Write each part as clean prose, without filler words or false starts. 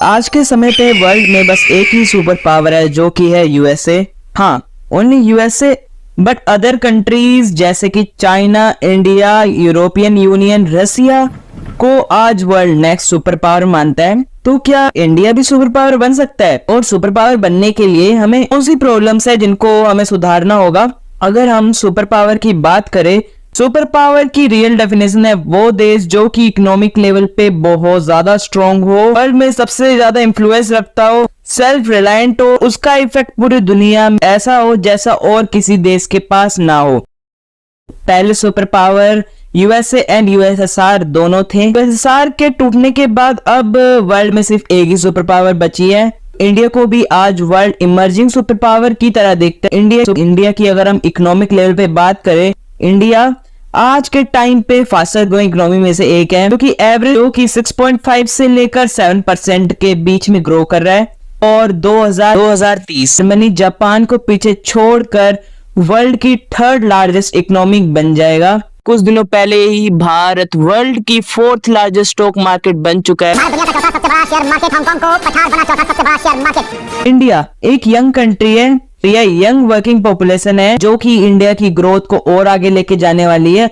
आज के समय पे वर्ल्ड में बस एक ही सुपर पावर है जो कि है यूएसए। हाँ, only USA, but other countries जैसे कि चाइना, इंडिया, यूरोपियन यूनियन, रसिया को आज वर्ल्ड नेक्स्ट सुपर पावर मानता है। तो क्या इंडिया भी सुपर पावर बन सकता है? और सुपर पावर बनने के लिए हमें कौन सी प्रॉब्लम्स है जिनको हमें सुधारना होगा? अगर हम सुपर पावर की बात करें, सुपर पावर की रियल डेफिनेशन है वो देश जो कि इकोनॉमिक लेवल पे बहुत ज्यादा स्ट्रांग हो, वर्ल्ड में सबसे ज्यादा इन्फ्लुएंस रखता हो, सेल्फ रिलायंट हो, उसका इफेक्ट पूरी दुनिया में ऐसा हो जैसा और किसी देश के पास ना हो। पहले super power USA and USSR दोनों थे। यूएसएसआर के टूटने के बाद अब वर्ल्ड में सिर्फ एक ही सुपर पावर बची है। इंडिया को भी आज वर्ल्ड इमर्जिंग सुपर पावर की तरह देखते हैं। इंडिया की अगर हम इकोनॉमिक लेवल पे बात करें, इंडिया आज के टाइम पे फास्टर ग्रोइंग इकोनॉमी में से एक है, क्योंकि एवरेज जो कि 6.5 से लेकर 7% के बीच में ग्रो कर रहा है। और 2030 जर्मनी जापान को पीछे छोड़कर वर्ल्ड की थर्ड लार्जेस्ट इकोनॉमी बन जाएगा। कुछ दिनों पहले ही भारत वर्ल्ड की फोर्थ लार्जेस्ट स्टॉक मार्केट बन चुका है। इंडिया एक यंग कंट्री है, यंग वर्किंग पॉपुलेशन है जो कि इंडिया की ग्रोथ को और आगे लेके जाने वाली है।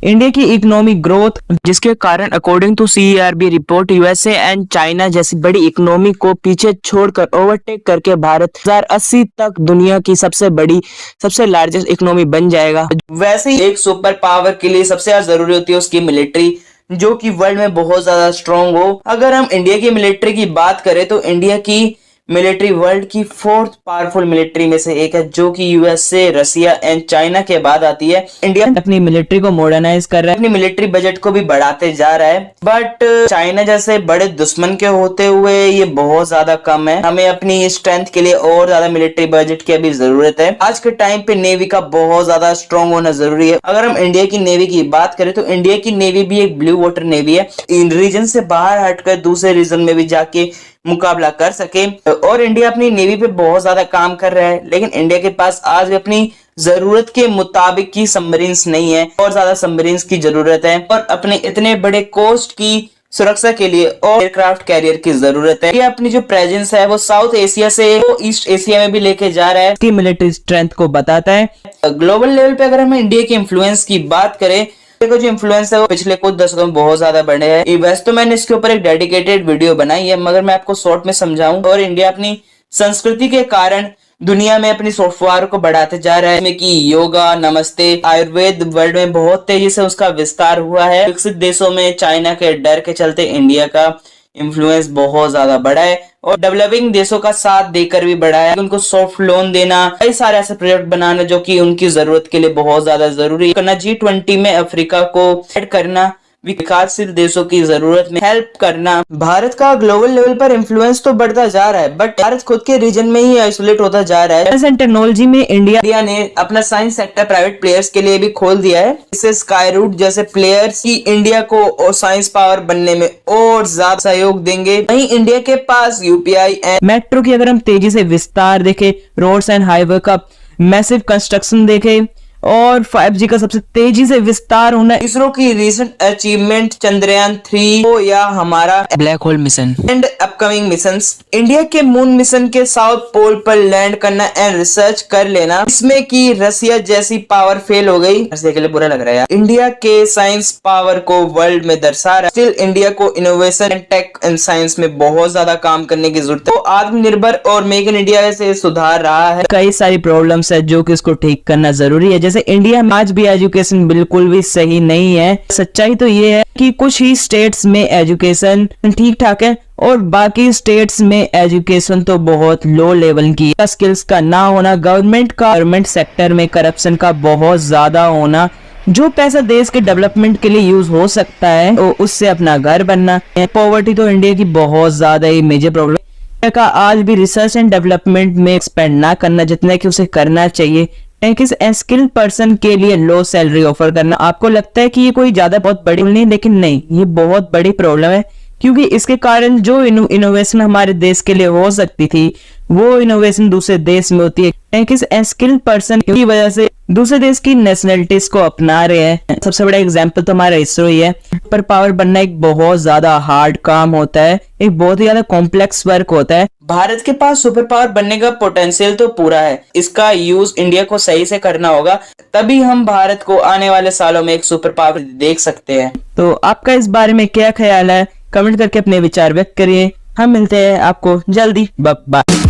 इंडिया की इकोनॉमिक ग्रोथ जिसके कारण according to CERB report USA and China जैसी बड़ी इकोनॉमी को पीछे छोड़कर ओवरटेक करके भारत 2080 तक दुनिया की सबसे लार्जेस्ट इकोनॉमी बन जाएगा। वैसे ही एक सुपर पावर के लिए सबसे ज्यादा जरूरी होती है उसकी मिलिट्री, जो कि वर्ल्ड में बहुत ज्यादा स्ट्रांग हो। अगर हम इंडिया की मिलिट्री की बात करें तो इंडिया की मिलिट्री वर्ल्ड की फोर्थ पावरफुल मिलिट्री में से एक है, जो कि यूएसए, रसिया एंड चाइना के बाद आती है। इंडिया अपनी मिलिट्री को मॉडर्नाइज कर रहा है, अपनी मिलिट्री बजट को भी बढ़ाते जा रहा है, बट चाइना जैसे बड़े दुश्मन के होते हुए ये बहुत ज्यादा कम है। हमें अपनी स्ट्रेंथ के लिए और ज्यादा मिलिट्री बजट की अभी जरूरत है। आज के टाइम पे नेवी का बहुत ज्यादा स्ट्रॉन्ग होना जरूरी है। अगर हम इंडिया की नेवी की बात करें तो इंडिया की नेवी भी एक ब्लू वाटर नेवी है, इन रीजन से बाहर हटकर दूसरे रीजन में भी जाके मुकाबला कर सके। और इंडिया अपनी नेवी पे बहुत ज्यादा काम कर रहा है, लेकिन इंडिया के पास आज भी अपनी जरूरत के मुताबिक की सबमरीन्स नहीं है, और ज्यादा सबमरीन्स की जरूरत है। और अपने इतने बड़े कोस्ट की सुरक्षा के लिए और एयरक्राफ्ट कैरियर की जरूरत है। ये अपनी जो प्रेजेंस है वो साउथ एशिया से वो ईस्ट एशिया में भी लेके जा रहा है, इसकी मिलिट्री स्ट्रेंथ को बताता है। ग्लोबल लेवल पे अगर हम इंडिया के इन्फ्लुएंस की बात करें, को जो इन्फ्लुएंस है वो पिछले कुछ दशकों में बहुत ज्यादा बढ़े हैं। वैसे तो मैंने इसके ऊपर एक डेडिकेटेड वीडियो बनाई है, मगर मैं आपको शॉर्ट में समझाऊं। और इंडिया अपनी संस्कृति के कारण दुनिया में अपनी सॉफ्टवेयर को बढ़ाते जा रहा है, जिसमें कि योगा, नमस्ते, आयुर्वेद वर्ल्ड में बहुत तेजी से उसका विस्तार हुआ है। विकसित देशों में चाइना के डर के चलते इंडिया का इन्फ्लुएंस बहुत ज्यादा बढ़ा है, और डेवलपिंग देशों का साथ देकर भी बढ़ा है। उनको सॉफ्ट लोन देना, कई सारे ऐसे प्रोजेक्ट बनाना जो कि उनकी जरूरत के लिए बहुत ज्यादा जरूरी है। G20 में अफ्रीका को ऐड करना, विकासशील देशों की जरूरत में हेल्प करना। भारत का ग्लोबल लेवल पर इन्फ्लुएंस तो बढ़ता जा रहा है, बट भारत खुद के रीजन में ही आइसोलेट होता जा रहा है। साइंस एंड टेक्नोलॉजी में इंडिया ने अपना साइंस सेक्टर प्राइवेट प्लेयर्स के लिए भी खोल दिया है। इससे स्काईरूट जैसे प्लेयर्स की इंडिया को और साइंस पावर बनने में और ज्यादा सहयोग देंगे। वहीं इंडिया के पास यूपीआई एंड मेट्रो की अगर हम तेजी से विस्तार देखें, रोड्स एंड हाईवे का मैसिव कंस्ट्रक्शन देखें, और 5G का सबसे तेजी से विस्तार होना, इसरो की रिसेंट अचीवमेंट चंद्रयान 3 हो या हमारा black hole mission and upcoming missions, India के मून मिशन के साउथ पोल पर लैंड करना एंड रिसर्च कर लेना, इसमें कि रसिया जैसी पावर फेल हो गई। रसिया के लिए बुरा लग रहा है यार। इंडिया के साइंस पावर को वर्ल्ड में दर्शा रहा है। स्टिल इंडिया को innovation and tech and science में बहुत ज्यादा काम करने की जरूरत है। तो आत्मनिर्भर और मेक इन इंडिया से सुधार रहा है। कई सारी प्रॉब्लम्स है जो कि इसको ठीक करना जरूरी है। जैसे इंडिया में आज भी एजुकेशन बिल्कुल भी सही नहीं है। सच्चाई तो ये है कि कुछ ही स्टेट्स में एजुकेशन ठीक ठाक है, और बाकी स्टेट्स में एजुकेशन तो बहुत लो लेवल की है। स्किल्स का ना होना, गवर्नमेंट सेक्टर में करप्शन का बहुत ज्यादा होना, जो पैसा देश के डेवलपमेंट के लिए यूज हो सकता है उससे अपना घर बनना। पॉवर्टी तो इंडिया की बहुत ज्यादा ही मेजर प्रॉब्लम का आज भी रिसर्च एंड डेवलपमेंट में एक्सपेंड ना करना जितना कि उसे करना चाहिए। किस स्किल पर्सन के लिए लो सैलरी ऑफर करना, आपको लगता है कि ये कोई ज्यादा बहुत बड़ी नहीं, लेकिन नहीं, ये बहुत बड़ी प्रॉब्लम है, क्योंकि इसके कारण जो इनोवेशन हमारे देश के लिए हो सकती थी वो इनोवेशन दूसरे देश में होती है। किस स्किल पर्सन की वजह से दूसरे देश की नेशनलिटीज को अपना रहे हैं। सबसे बड़ा एग्जाम्पल तो हमारा इसरो ही है। सुपर पावर बनना एक बहुत ज्यादा हार्ड काम होता है, एक बहुत ही ज्यादा कॉम्प्लेक्स वर्क होता है। भारत के पास सुपर पावर बनने का पोटेंशियल तो पूरा है, इसका यूज इंडिया को सही से करना होगा, तभी हम भारत को आने वाले सालों में एक सुपर पावर देख सकते हैं। तो आपका इस बारे में क्या ख्याल है, कमेंट करके अपने विचार व्यक्त करिए। हम मिलते हैं आपको जल्दी, बाय।